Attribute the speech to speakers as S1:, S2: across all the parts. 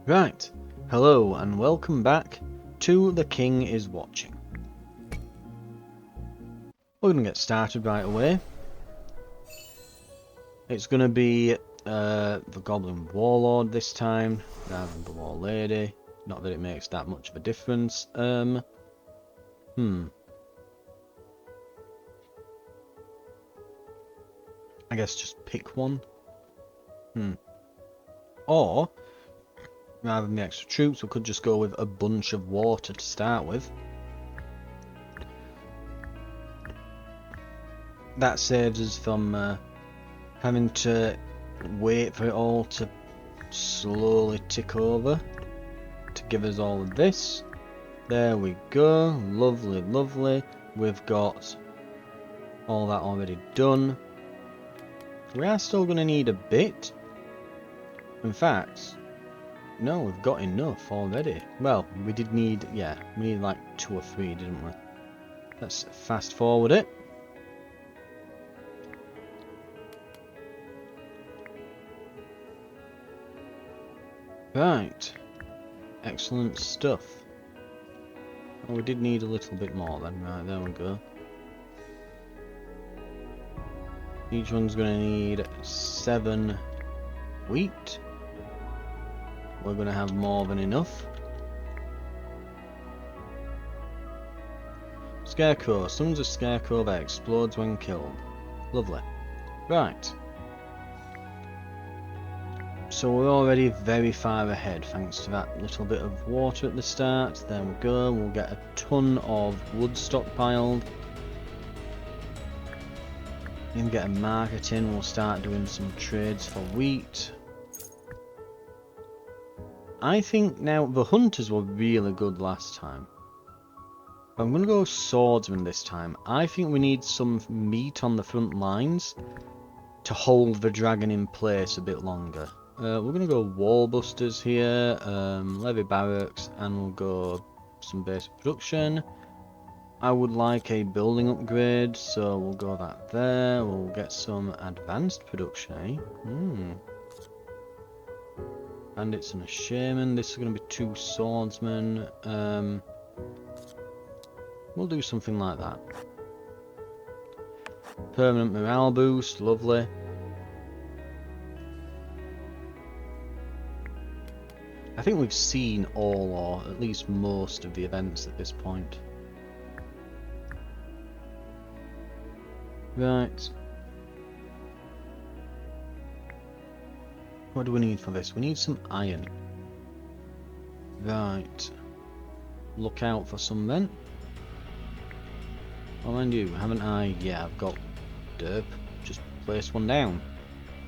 S1: Right, hello and welcome back to The King is Watching. We're going to get started right away. It's going to be the Goblin Warlord this time, rather than the War Lady. Not that it makes that much of a difference. I guess just pick one. Or, rather than the extra troops, we could just go with a bunch of water to start with. That saves us from having to wait for it all to slowly tick over to give us all of this. There we go. Lovely, lovely. We've got all that already done. We are still going to need a bit. In fact, no, we've got enough already. Well, we did need, yeah, we need like 2 or 3, didn't we? Let's fast forward it. Right. Excellent stuff. Oh, we did need a little bit more then. Right, there we go. Each one's going to need 7 wheat. We're going to have more than enough. Scarecrow. Summons a scarecrow that explodes when killed. Lovely. Right. So we're already very far ahead thanks to that little bit of water at the start. There we go. We'll get a ton of wood stockpiled. Then get a market in. We'll start doing some trades for wheat. I think now the hunters were really good last time. I'm going to go swordsman this time. I think we need some meat on the front lines to hold the dragon in place a bit longer. We're going to go wall busters here, levy barracks, and we'll go some basic production. I would like a building upgrade, so we'll go that there. We'll get some advanced production, eh? Bandits and a shaman. This is going to be 2 swordsmen. We'll do something like that. Permanent morale boost, lovely. I think we've seen all, or at least most, of the events at this point. Right. What do we need for this? We need some iron. Right. Look out for some then. Oh, mind you, haven't I? Yeah, I've got derp. Just place one down.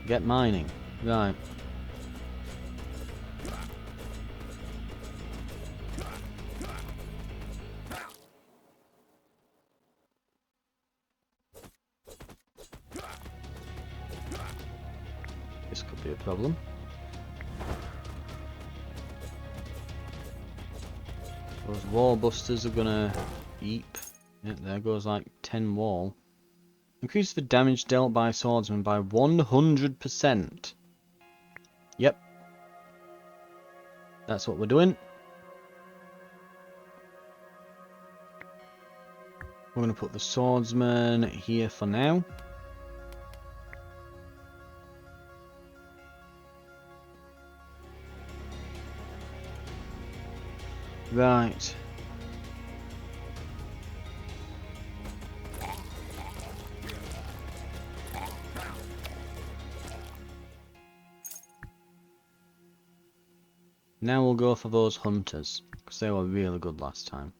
S1: Get mining. Right. This could be a problem. Those wall busters are gonna eep. Yeah, there goes like 10 wall. Increase the damage dealt by swordsmen by 100%. Yep. That's what we're doing. We're going to put the swordsman here for now. Right. Now we'll go for those hunters, because they were really good last time.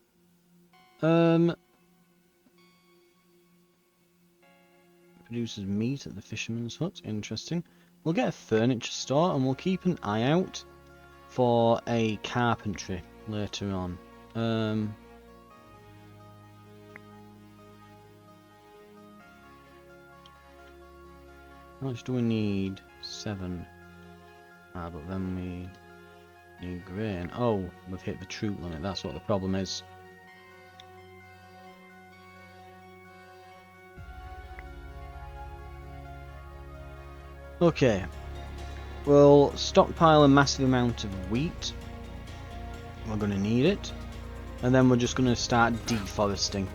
S1: Produces meat at the fisherman's hut. Interesting. We'll get a furniture store, and we'll keep an eye out for a carpentry later on. How much do we need? 7. Ah, but then we need grain. Oh, we've hit the troop limit. That's what the problem is. Okay. We'll stockpile a massive amount of wheat. We're going to need it. And then we're just going to start deforesting.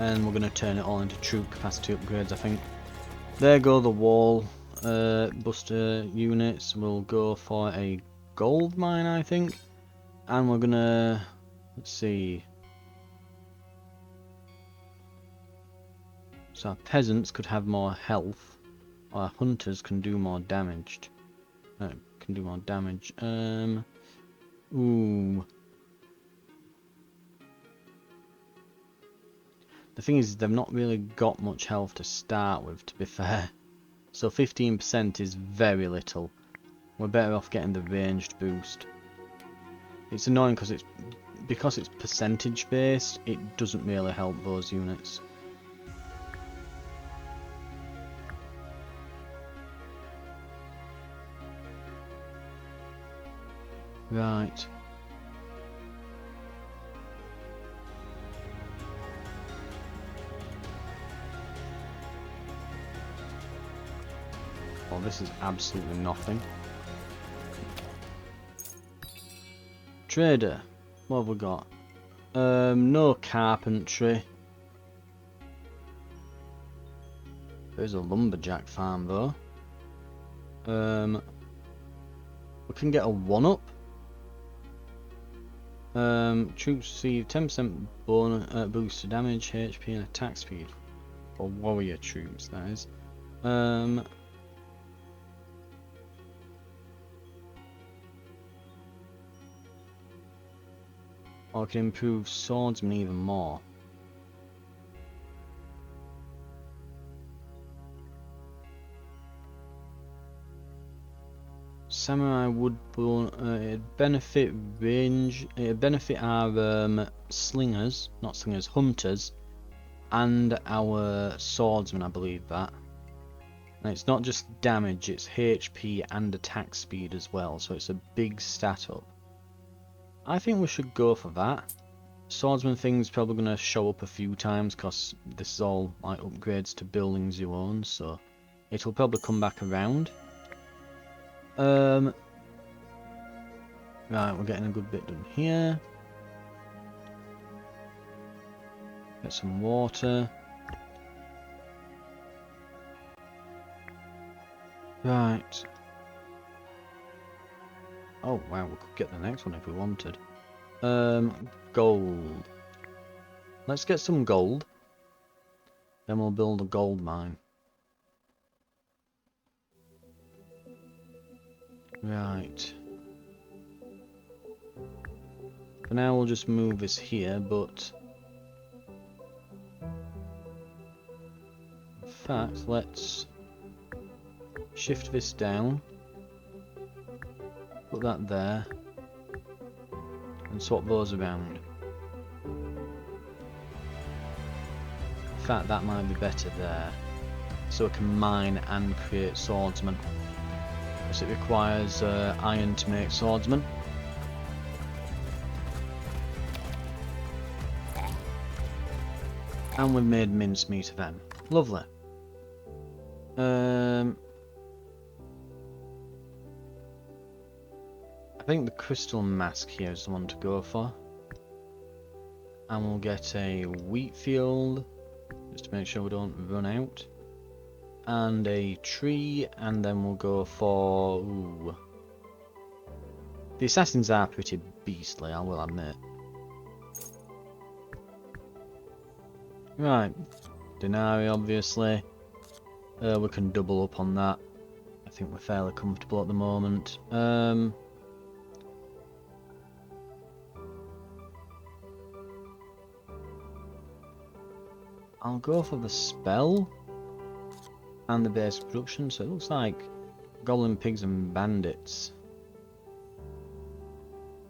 S1: And we're going to turn it all into troop capacity upgrades, I think. There go the wall buster units. We'll go for a gold mine, I think. And we're going to... Let's see. So our peasants could have more health. Or our hunters can do more damage. Can do more damage. Ooh. The thing is, they've not really got much health to start with, to be fair. So 15% is very little. We're better off getting the ranged boost. It's annoying because it's percentage based, it doesn't really help those units. Right. Well, this is absolutely nothing. Trader, what have we got? No carpentry. There's a lumberjack farm though. We can get a 1-up. Troops receive 10% bonus boost to damage, HP, and attack speed. For warrior troops, that is. Or it can improve swordsman even more. Samurai would it'd benefit range. It'd benefit our slingers, not slingers, hunters, and our swordsmen. I believe that. And it's not just damage; it's HP and attack speed as well. So it's a big stat up. I think we should go for that. Swordsman thing's probably going to show up a few times because this is all like upgrades to buildings you own, so it'll probably come back around. Right, we're getting a good bit done here. Get some water. Right. Oh wow, we could get the next one if we wanted. Gold. Let's get some gold. Then we'll build a gold mine. Right. For now we'll just move this here, but... In fact, let's shift this down. Put that there. And swap those around. In fact, that might be better there. So we can mine and create swordsmen. Because it requires iron to make swordsmen. And we've made mincemeat of them. Lovely. I think the crystal mask here is the one to go for. And we'll get a wheat field, just to make sure we don't run out. And a tree, and then we'll go for... Ooh. The assassins are pretty beastly, I will admit. Right, Denari obviously. We can double up on that. I think we're fairly comfortable at the moment. I'll go for the spell and the base production, so it looks like goblin pigs and bandits.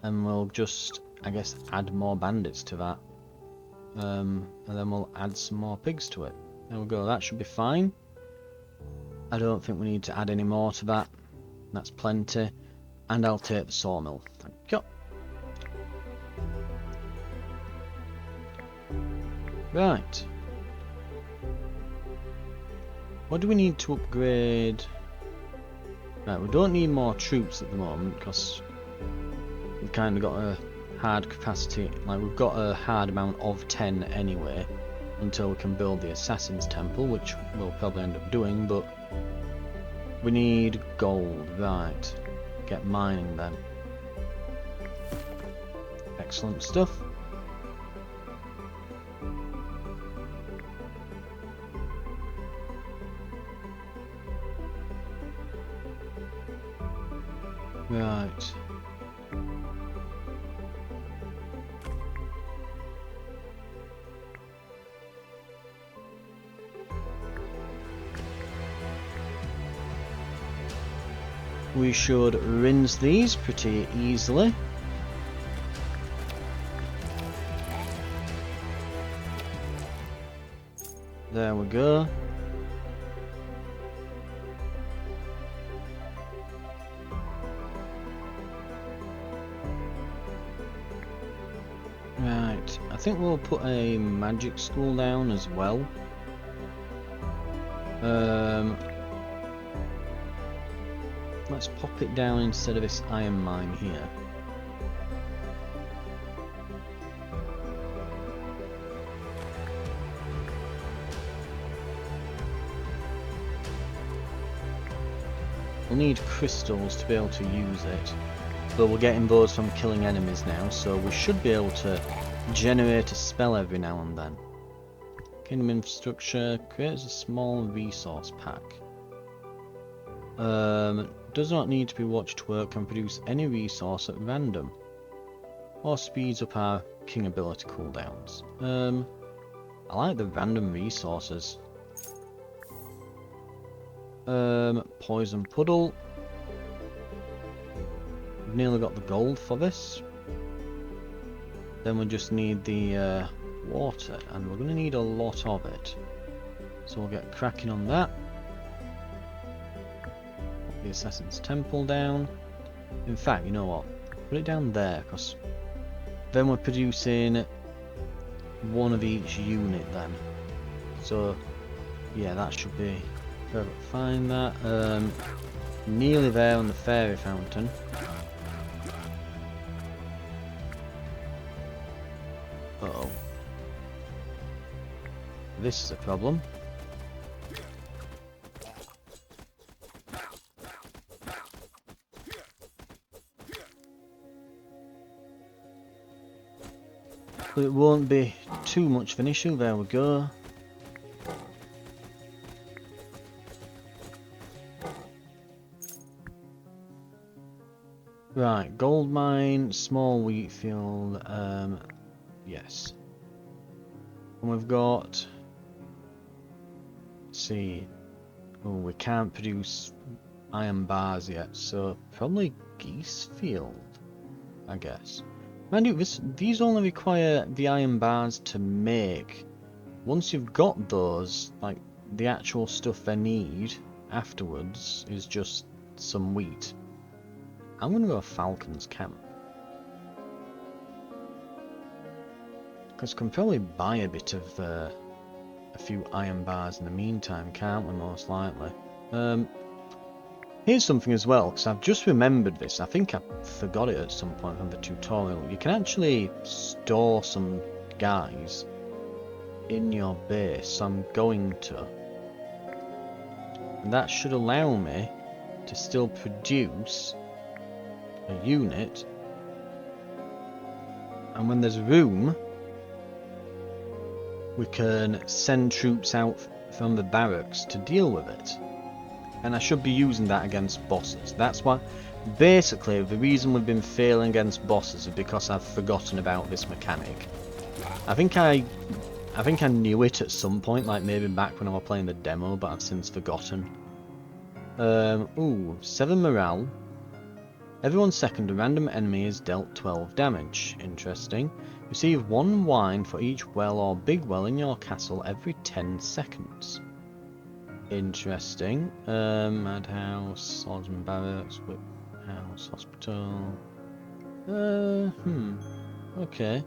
S1: And we'll just, I guess, add more bandits to that. And then we'll add some more pigs to it. There we go, that should be fine. I don't think we need to add any more to that. That's plenty. And I'll take the sawmill. Thank you. Right. What do we need to upgrade? Right, we don't need more troops at the moment because we've kind of got a hard capacity, like we've got a hard amount of 10 anyway until we can build the Assassin's Temple, which we'll probably end up doing, but we need gold, right. Get mining then. Excellent stuff. Right. We should rinse these pretty easily. There we go. Right, I think we'll put a magic school down as well. Let's pop it down instead of this iron mine here. We'll need crystals to be able to use it, but we're getting those from killing enemies now, so we should be able to generate a spell every now and then. Kingdom infrastructure creates a small resource pack. Does not need to be watched to work, can produce any resource at random, or speeds up our king ability cooldowns. I like the random resources. Poison puddle. We've nearly got the gold for this. Then we just need the water, and we're going to need a lot of it. So we'll get cracking on that. Put the Assassin's Temple down. In fact, you know what? Put it down there, because then we're producing one of each unit then. So, yeah, that should be perfect. Find that. Nearly there on the fairy fountain. Uh-oh. This is a problem. But it won't be too much of an issue. There we go. Right, gold mine, small wheat field, yes. And we've got, let's see, oh, we can't produce iron bars yet, so probably geese field, I guess. Mind you, these only require the iron bars to make. Once you've got those, like, the actual stuff they need afterwards is just some wheat. I'm gonna go Falcon's Camp. Because we can probably buy a bit of a few iron bars in the meantime, can't we, most likely? Here's something as well, because I've just remembered this. I think I forgot it at some point from the tutorial. You can actually store some guys in your base, so I'm going to. And that should allow me to still produce a unit, and when there's room we can send troops out from the barracks to deal with it, and I should be using that against bosses. That's why basically the reason we've been failing against bosses is because I've forgotten about this mechanic. I think I knew it at some point, like maybe back when I was playing the demo, but I've since forgotten. Ooh, 7 morale. Every 1 second, a random enemy is dealt 12 damage. Interesting. Receive 1 wine for each well or big well in your castle every 10 seconds. Interesting. Madhouse, Swordsman Barracks, Whip House, Hospital. Okay.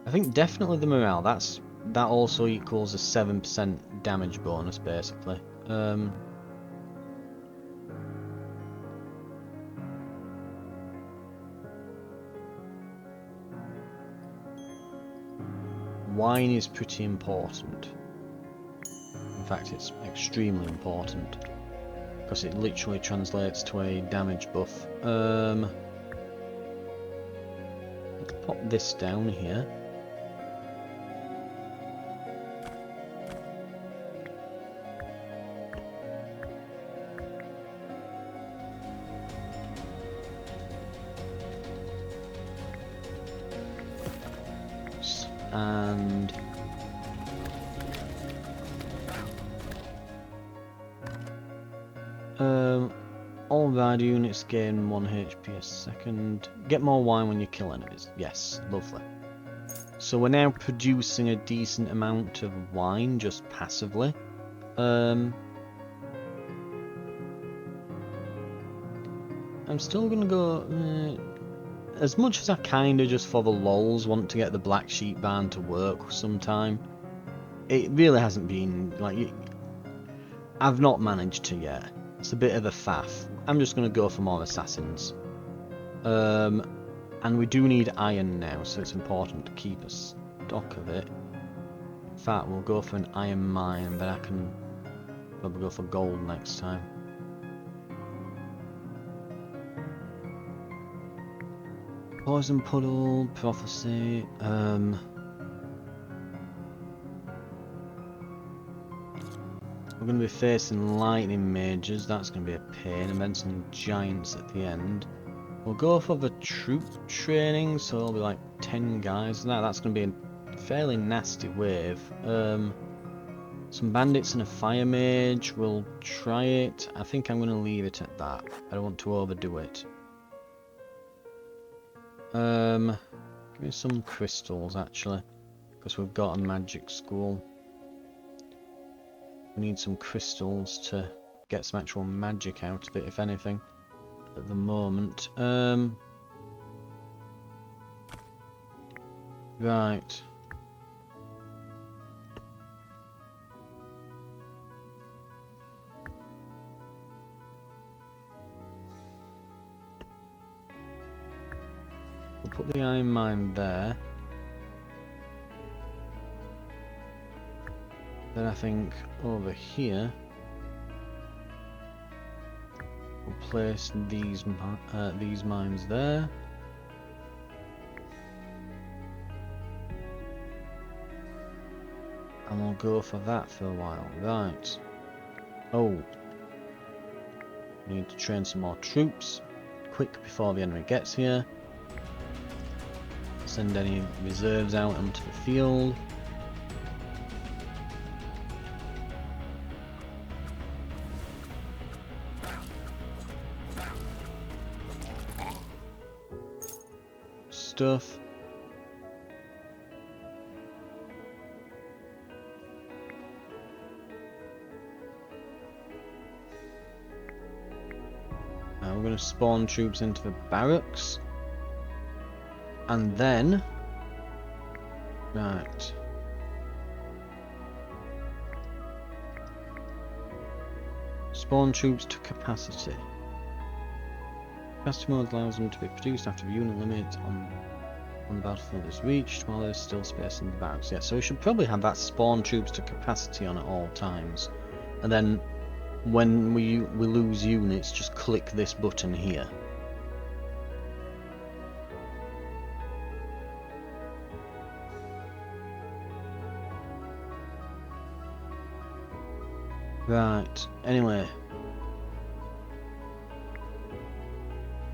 S1: I think definitely the morale. That's that also equals a 7% damage bonus, basically. Wine is pretty important. In fact, it's extremely important. Because it literally translates to a damage buff. Let's pop this down here. And all ride units gain 1 HP a second. Get more wine when you kill enemies. Yes, lovely. So we're now producing a decent amount of wine just passively. I'm still gonna go. As much as I kinda just for the lols want to get the black sheep barn to work sometime, it really hasn't been like I've not managed to yet. It's a bit of a faff. I'm just gonna go for more assassins. And we do need iron now, so it's important to keep a stock of it. In fact, we'll go for an iron mine, but I can probably go for gold next time. Poison puddle, prophecy. We're going to be facing lightning mages. That's going to be a pain. And then some giants at the end. We'll go for the troop training, so there'll be like 10 guys. That's going to be a fairly nasty wave. Some bandits and a fire mage. We'll try it. I think I'm going to leave it at that. I don't want to overdo it. Give me some crystals actually, because we've got a magic school. We need some crystals to get some actual magic out of it, if anything, at the moment. Right. We'll put the iron mine there. Then I think over here we'll place these mines there. And we'll go for that for a while. Right. Oh. We need to train some more troops. Quick before the enemy gets here. Send any reserves out onto the field. Stuff. Now we're going to spawn troops into the barracks. And then... Right. Spawn troops to capacity. Capacity mode allows them to be produced after the unit limit on the battlefield is reached, while there's still space in the barracks. Yeah, so we should probably have that spawn troops to capacity on at all times. And then when we lose units, just click this button here. Right, anyway.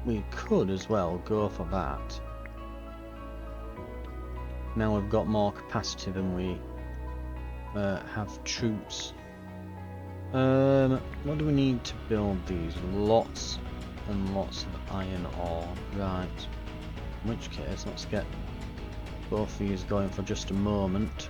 S1: We could as well go for that. Now we've got more capacity than we have troops. What do we need to build these? Lots and lots of iron ore. Right. In which case, let's get both of these going for just a moment.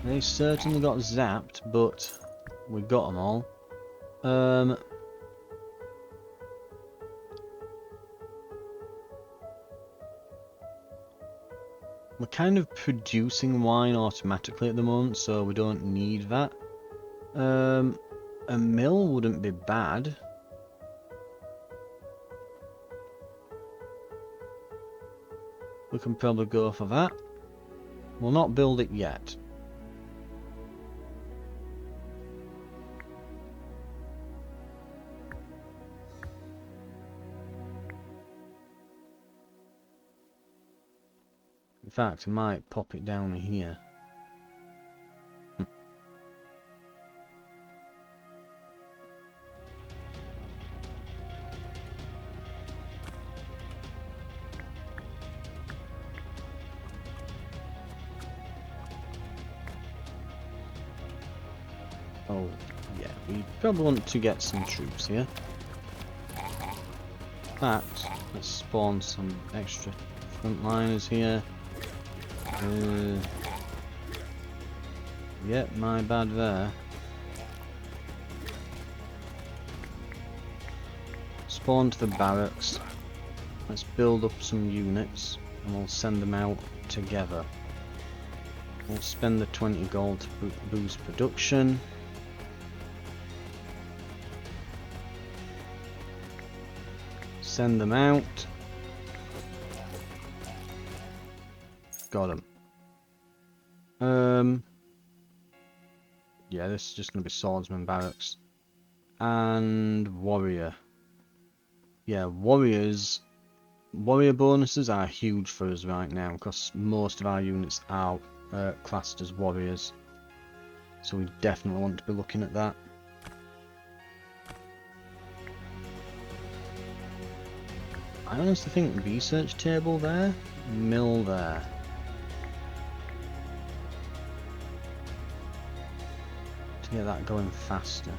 S1: They certainly got zapped, but we got them all. We're kind of producing wine automatically at the moment, so we don't need that. A mill wouldn't be bad. We can probably go for that. We'll not build it yet. In fact, I might pop it down here. Oh, yeah, we probably want to get some troops here. In fact, let's spawn some extra frontliners here. Yeah, my bad there. Spawn to the barracks. Let's build up some units and we'll send them out together. We'll spend the 20 gold to boost production. Send them out. Got them. Yeah, this is just going to be swordsman barracks. And warrior. Yeah, warrior bonuses are huge for us right now because most of our units are classed as warriors. So we definitely want to be looking at that. I honestly think research table there, mill there. To get that going faster.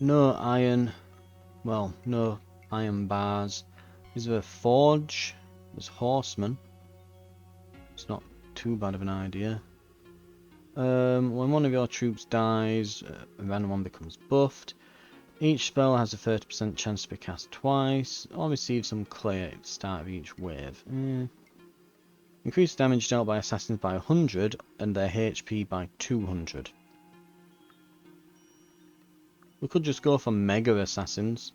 S1: No iron, well, no iron bars. Is there a forge? There's horsemen. It's not too bad of an idea. When one of your troops dies, a random one becomes buffed. Each spell has a 30% chance to be cast twice, or receive some clay at the start of each wave. Increase damage dealt by assassins by 100, and their HP by 200. We could just go for Mega Assassins.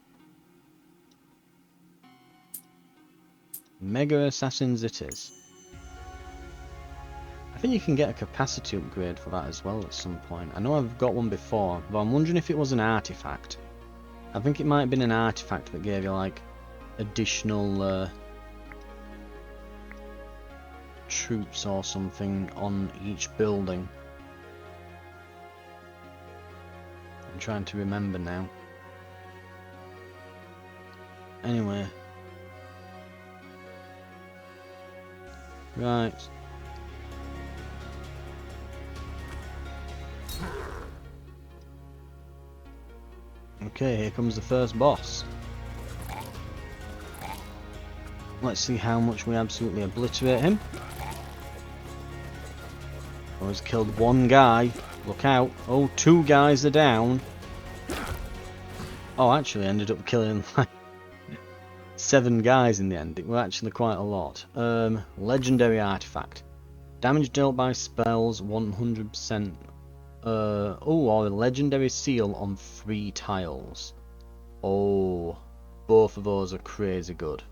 S1: Mega Assassins it is. I think you can get a capacity upgrade for that as well at some point. I know I've got one before, but I'm wondering if it was an artifact. I think it might have been an artifact that gave you like additional troops or something on each building. I'm trying to remember now. Anyway. Right. Okay, here comes the first boss. Let's see how much we absolutely obliterate him. Oh, he's killed one guy. Look out. Oh, 2 guys are down. Oh, actually ended up killing like 7 guys in the end. It was actually quite a lot. Legendary artifact. Damage dealt by spells 100%. Or a legendary seal on 3 tiles. Oh, both of those are crazy good.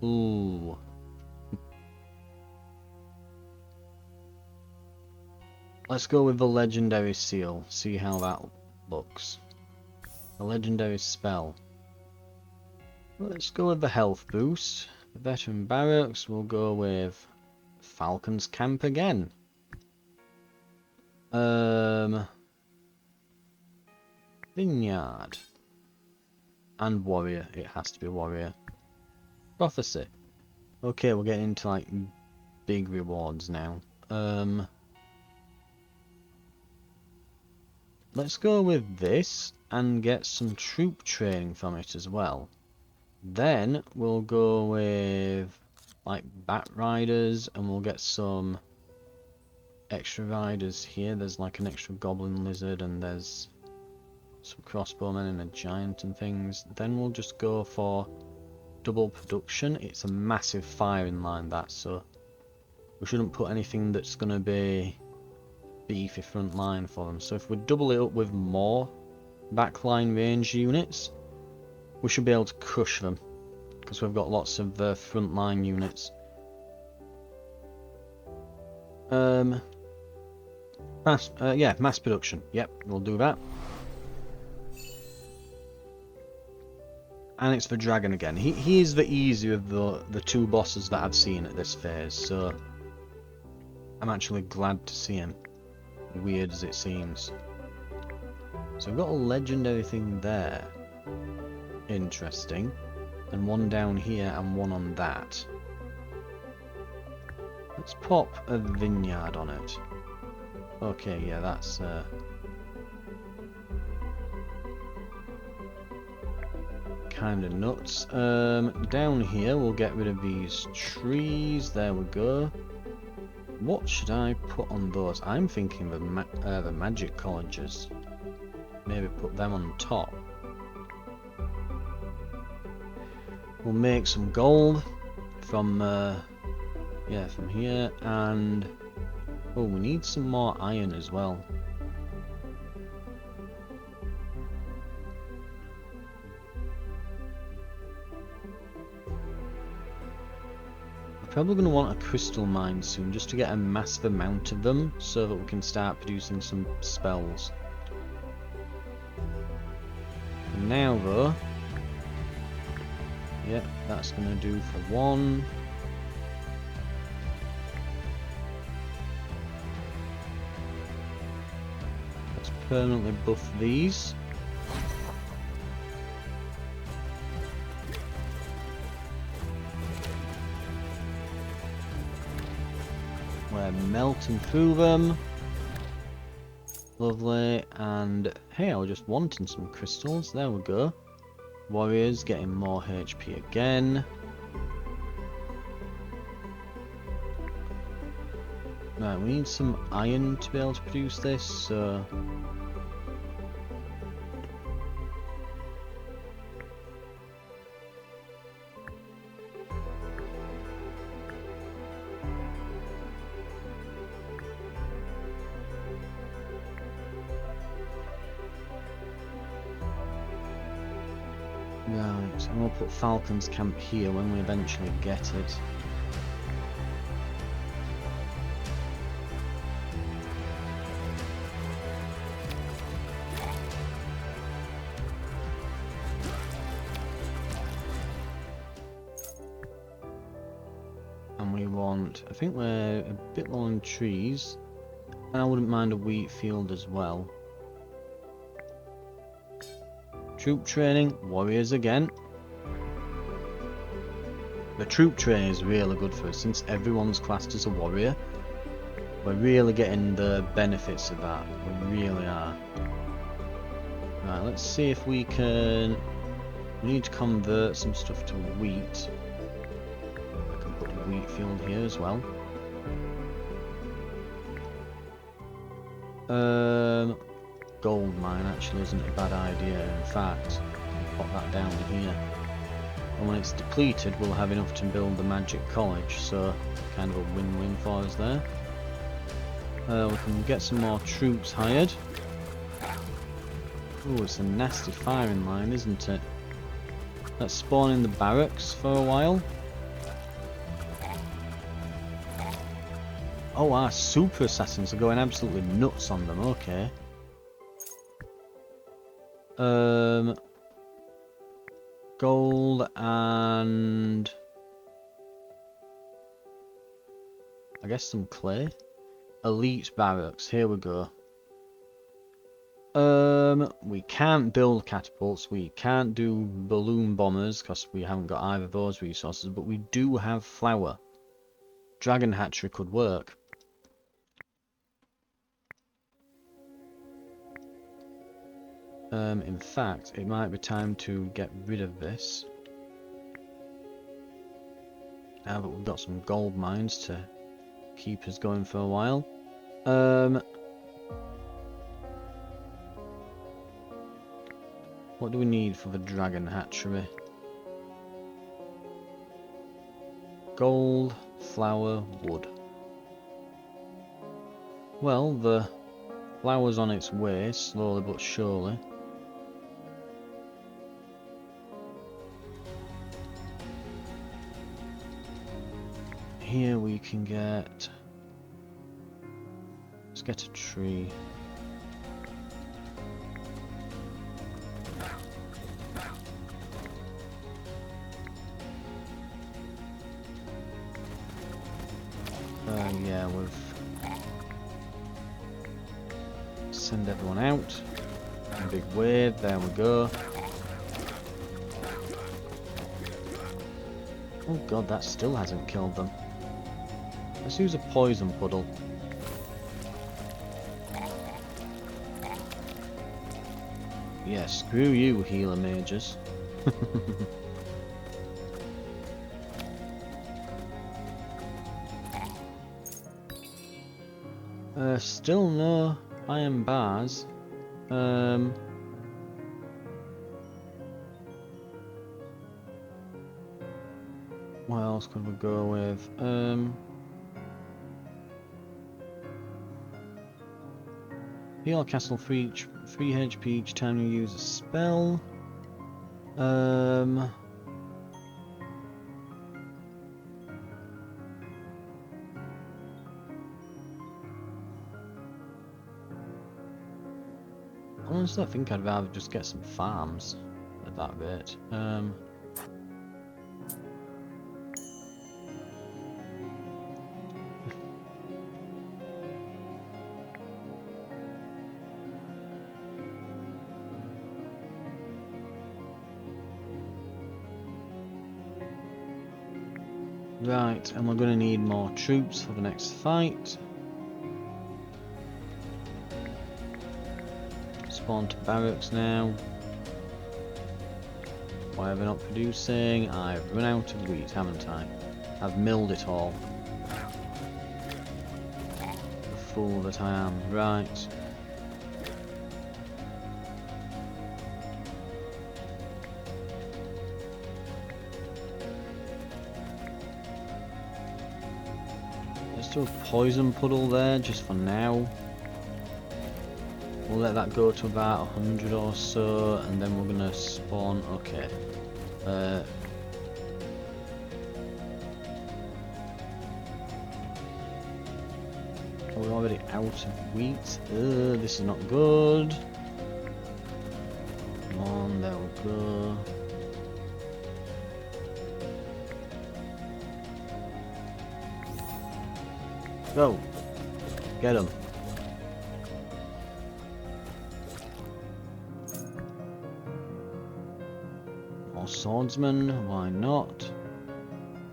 S1: Ooh. Let's go with the legendary seal. See how that looks. A legendary spell. Let's go with the health boost. The veteran barracks. We'll go with Falcon's camp again. Vineyard. And warrior. It has to be warrior. Prophecy. Okay, we're getting into like big rewards now. Let's go with this and get some troop training from it as well. Then we'll go with like bat riders, and we'll get some extra riders here. There's like an extra goblin lizard, and there's some crossbowmen and a giant and things. Then we'll just go for double production. It's a massive firing line, that, so we shouldn't put anything that's going to be beefy front line for them. So if we double it up with more backline range units, we should be able to crush them, because we've got lots of front line units. Yeah, mass production. Yep, we'll do that. And it's the dragon again. He is the easier of the two bosses that I've seen at this phase, so I'm actually glad to see him. Weird as it seems. So we've got a legendary thing there. Interesting. And one down here and one on that. Let's pop a vineyard on it. Okay, yeah, that's kind of nuts. Down here we'll get rid of these trees. There we go. What should I put on those? I'm thinking the magic colleges. Maybe put them on top. We'll make some gold from yeah, from here, and oh, we need some more iron as well. We're probably going to want a crystal mine soon, just to get a massive amount of them, so that we can start producing some spells. For now though, yep, that's going to do for one. Let's permanently buff these. We're melting through them. Lovely. And hey, I was just wanting some crystals. There we go. Warriors getting more HP again. Right, we need some iron to be able to produce this, so right, and we'll put Falcon's camp here when we eventually get it. And we want, I think we're a bit low on trees, and I wouldn't mind a wheat field as well. Troop training, warriors again. The troop training is really good for us, since everyone's classed as a warrior. We're really getting the benefits of that, we really are. Right, let's see if we can... We need to convert some stuff to wheat. I can put a wheat field here as well. Gold mine actually isn't a bad idea. In fact, I'll pop that down here. And when it's depleted, we'll have enough to build the magic college, so kind of a win-win for us there. We can get some more troops hired. Oh, it's a nasty firing line, isn't it? Let's spawn in the barracks for a while. Oh, our super assassins are going absolutely nuts on them, okay. Gold and... I guess some clay? Elite barracks, here we go. We can't build catapults, we can't do balloon bombers because we haven't got either of those resources, but we do have flour. Dragon hatchery could work. In fact, it might be time to get rid of this. Yeah, but we've got some gold mines to keep us going for a while. What do we need for the dragon hatchery? Gold, flour, wood. Well, the flour's on its way, slowly but surely. Here we can get... Let's get a tree. Yeah, we've... Send everyone out. A big wave, there we go. Oh god, that still hasn't killed them. Let's use a poison puddle. Yeah, screw you, healer mages. Still no iron bars. What else could we go with? Heal castle 3 HP each time you use a spell. Honestly, I think I'd rather just get some farms at that rate. Right, and we're going to need more troops for the next fight. Spawn to barracks now. Why have I not producing? I've run out of wheat, haven't I? I've milled it all. The fool that I am. Right. Let's do a poison puddle there, just for now. We'll let that go to about 100 or so, and then we're gonna spawn. Okay. Are we already out of wheat? This is not good. Come on, there we go. Go! Get him! Swordsman, why not?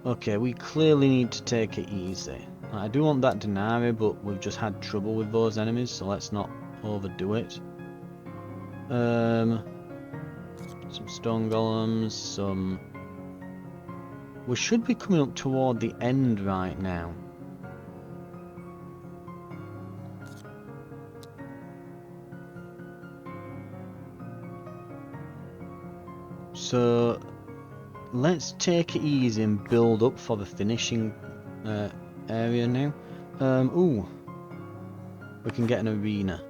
S1: Okay, we clearly need to take it easy. I do want that Denari, but we've just had trouble with those enemies, so let's not overdo it. Some stone golems, some... We should be coming up toward the end right now. So let's take it easy and build up for the finishing area now. Ooh, we can get an arena.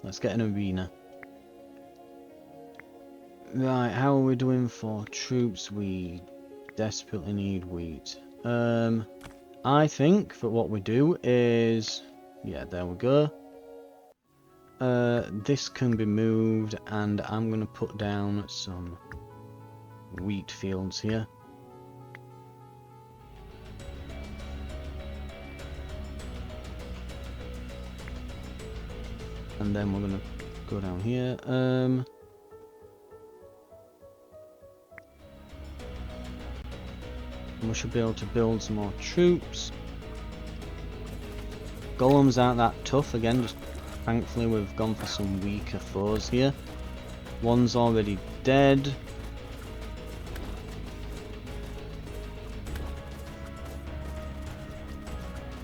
S1: Let's get an arena. Right, how are we doing for troops? We desperately need wheat. I think that what we do is, yeah, there we go. This can be moved, and I'm going to put down some wheat fields here. And then we're going to go down here. And we should be able to build some more troops. Golems aren't that tough, again, just thankfully we've gone for some weaker foes here. One's already dead.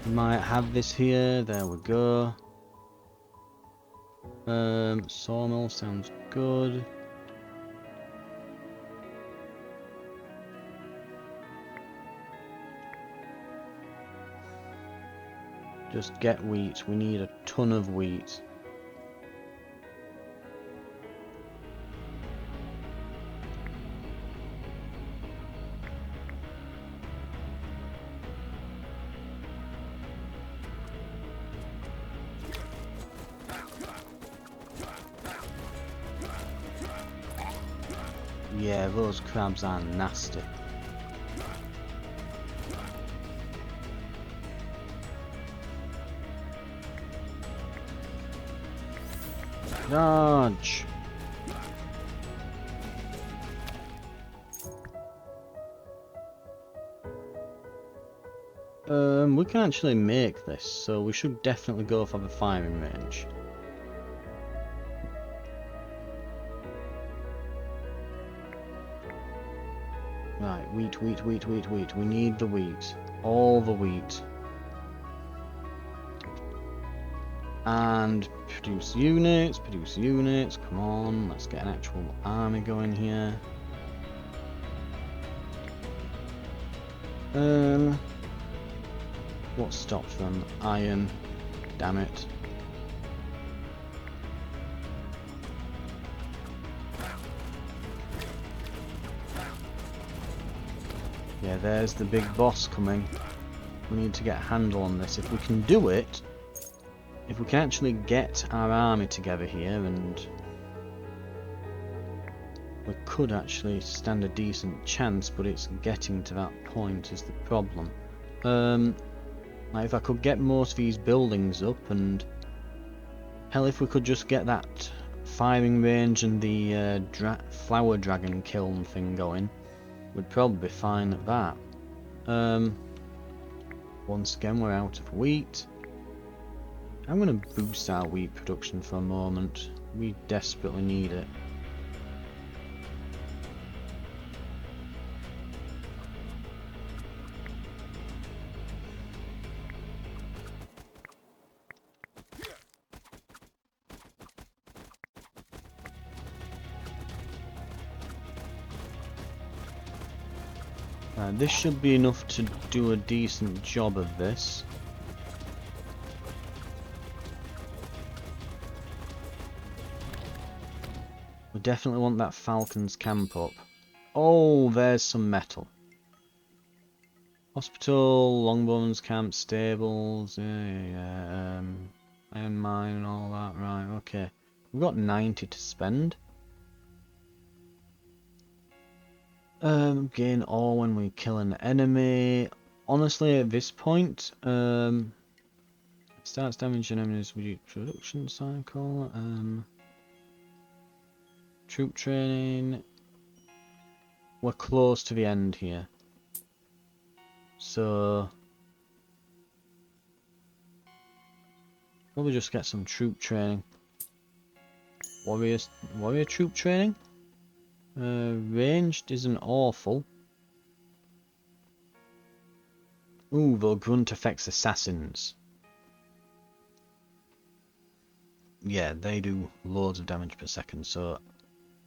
S1: Might have this here. There we go. Sawmill sounds good. Just get wheat. We need a ton of wheat. Yeah, those crabs are nasty. Dodge! We can actually make this, so we should definitely go for the firing range. Right, wheat, wheat, wheat, wheat, wheat. We need the wheat. All the wheat. And produce units, produce units. Come on, let's get an actual army going here. What stops them? Iron. Damn it. Yeah, there's the big boss coming. We need to get a handle on this. If we can do it, if we can actually get our army together here, and we could actually stand a decent chance, but it's getting to that point is the problem. Like if I could get most of these buildings up, and hell, if we could just get that firing range and the flower dragon kiln thing going, we'd probably be fine at that. Once again, we're out of wheat. I'm going to boost our wheat production for a moment. We desperately need it. This should be enough to do a decent job of this. We definitely want that Falcon's camp up. Oh, there's some metal. Hospital, Longbowman's camp, stables, iron mine and all that. Right, okay. We've got 90 to spend. Gain ore when we kill an enemy. Honestly, at this point, starts damaging enemies with your production cycle. Troop training. We're close to the end here. So probably just get some troop training. Warrior troop training. Ranged isn't awful. Ooh, the grunt affects assassins. Yeah, they do loads of damage per second, so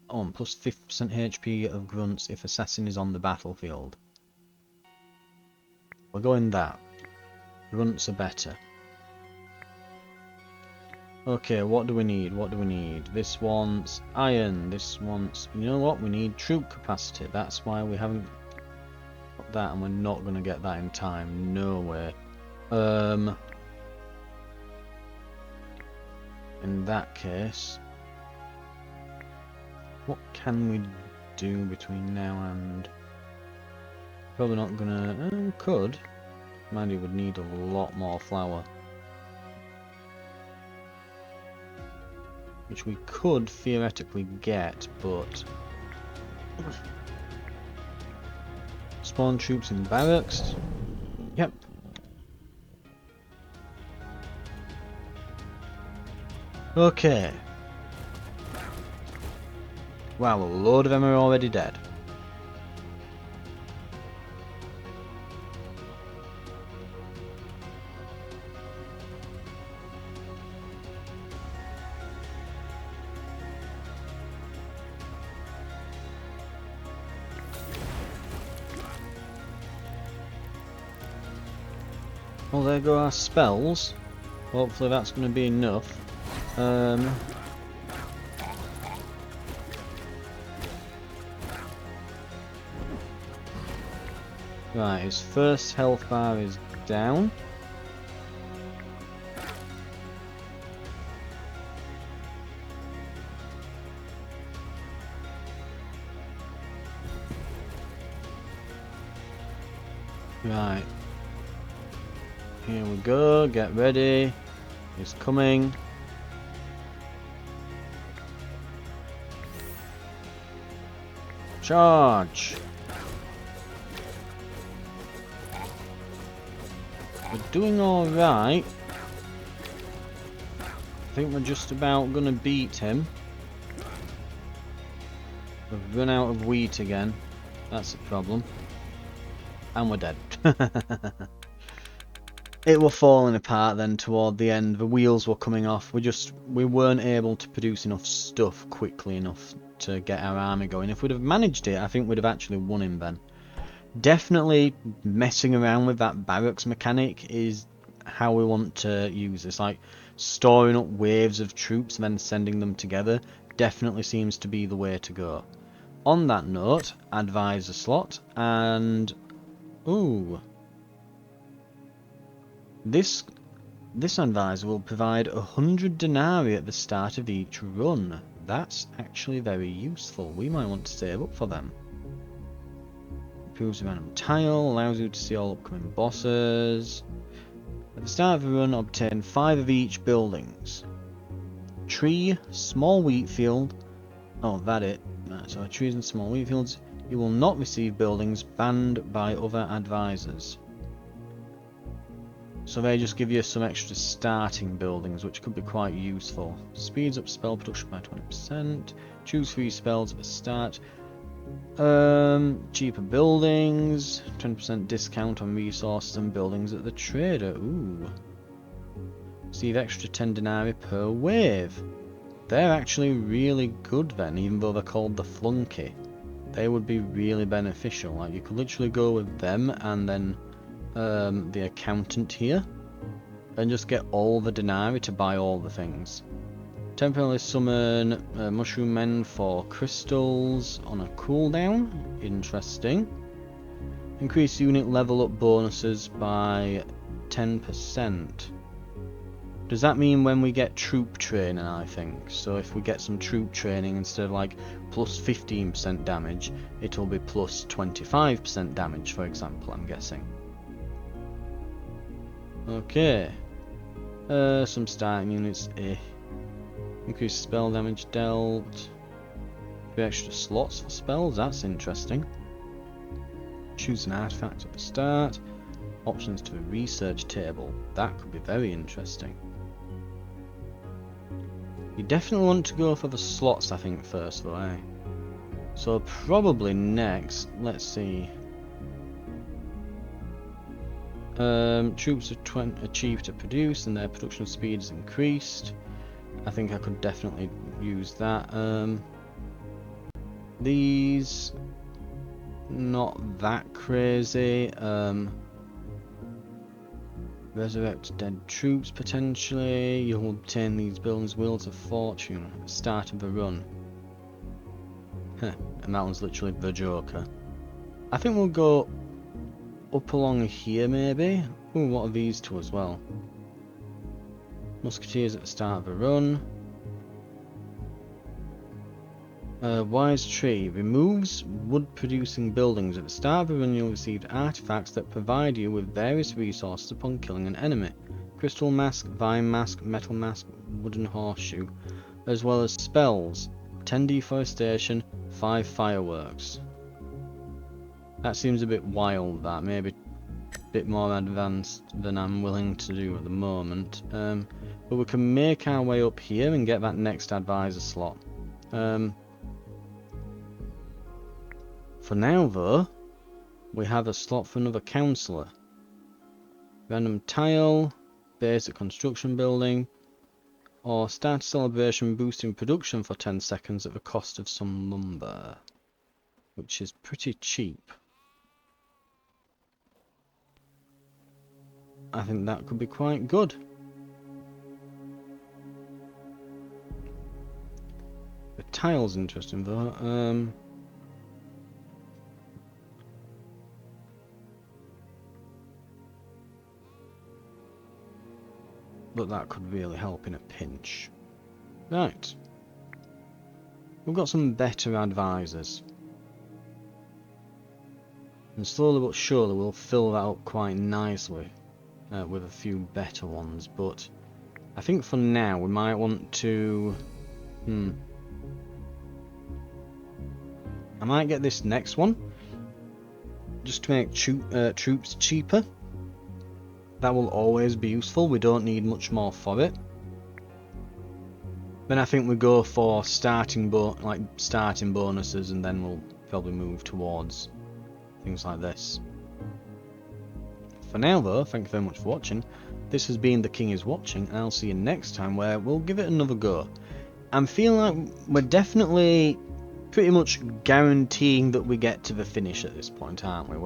S1: plus 50% HP of grunts if assassin is on the battlefield. We're going that. Grunts are better. Okay, what do we need? What do we need? This wants iron. This wants... You know what? We need troop capacity. That's why we haven't got that, and we're not going to get that in time. No way. In that case, what can we do between now and... Probably not gonna... could. Mind you, would need a lot more flour. Which we could theoretically get, but... Spawn troops in barracks. Yep. Okay. Wow, a load of them are already dead. Well, there go our spells. Hopefully that's going to be enough. Right, his first health bar is down. Right. Here we go, get ready. He's coming. Charge! We're doing alright. I think we're just about gonna beat him. We've run out of wheat again. That's a problem. And we're dead. It were falling apart then toward the end. The wheels were coming off. We weren't able to produce enough stuff quickly enough to get our army going. If we'd have managed it, I think we'd have actually won him then. Definitely messing around with that barracks mechanic is how we want to use this. Like storing up waves of troops and then sending them together definitely seems to be the way to go. On that note, advisor slot, and ooh, this advisor will provide 100 denarii at the start of each run. That's actually very useful. We might want to save up for them. Improves a random tile, allows you to see all upcoming bosses. At the start of the run, obtain 5 of each buildings. Tree, small wheat field. Oh, that it. Right, so trees and small wheat fields. You will not receive buildings banned by other advisors. So they just give you some extra starting buildings, which could be quite useful. Speeds up spell production by 20%. Choose 3 spells at the start. Cheaper buildings. 20% discount on resources and buildings at the trader. Ooh. Receive extra 10 denarii per wave. They're actually really good then, even though they're called the flunky. They would be really beneficial. Like you could literally go with them and then the accountant here and just get all the denarii to buy all the things. Temporarily summon mushroom men for crystals on a cooldown. Interesting. Increase unit level up bonuses by 10%. Does that mean when we get troop training, I think? So if we get some troop training, instead of like plus 15% damage, it'll be plus 25% damage, for example, I'm guessing. Okay. Some starting units. Increase spell damage dealt. 3 extra slots for spells, that's interesting. Choose an artifact at the start. Options to the research table. That could be very interesting. You definitely want to go for the slots, I think, first though, eh? So probably next, let's see. Troops are cheap to produce and their production speed is increased. I think I could definitely use that. These, not that crazy. Resurrect dead troops potentially. You'll obtain these buildings Wheels of Fortune at the start of the run. And that one's literally the Joker. I think we'll go up along here maybe. Ooh, what are these two as well? Musketeers at the start of a run. Wise Tree removes wood-producing buildings. At the start of a run, you'll receive artifacts that provide you with various resources upon killing an enemy. Crystal Mask, Vine Mask, Metal Mask, Wooden Horseshoe, as well as spells. 10 Deforestation, 5 Fireworks. That seems a bit wild, that. Maybe a bit more advanced than I'm willing to do at the moment. But we can make our way up here and get that next advisor slot. For now though, we have a slot for another councillor. Random tile, basic construction building, or start a celebration boosting production for 10 seconds at the cost of some lumber, which is pretty cheap. I I think that could be quite good. The tile's interesting though. But that could really help in a pinch. Right. We've got some better advisors. And slowly but surely we'll fill that up quite nicely with a few better ones. But I think for now we might want to... I might get this next one. Just to make troops cheaper. That will always be useful. We don't need much more for it. Then I think we go for starting bonuses, and then we'll probably move towards things like this. For now though, thank you very much for watching. This has been The King is Watching, and I'll see you next time where we'll give it another go. I'm feeling like we're definitely pretty much guaranteeing that we get to the finish at this point, aren't we?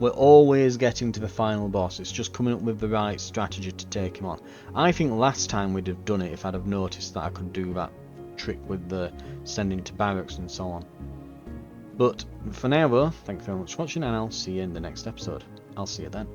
S1: We're always getting to the final boss. It's just coming up with the right strategy to take him on. I think last time we'd have done it if I'd have noticed that I could do that trick with the sending to barracks and so on. But for now though, thank you very much for watching, and I'll see you in the next episode. I'll see you then.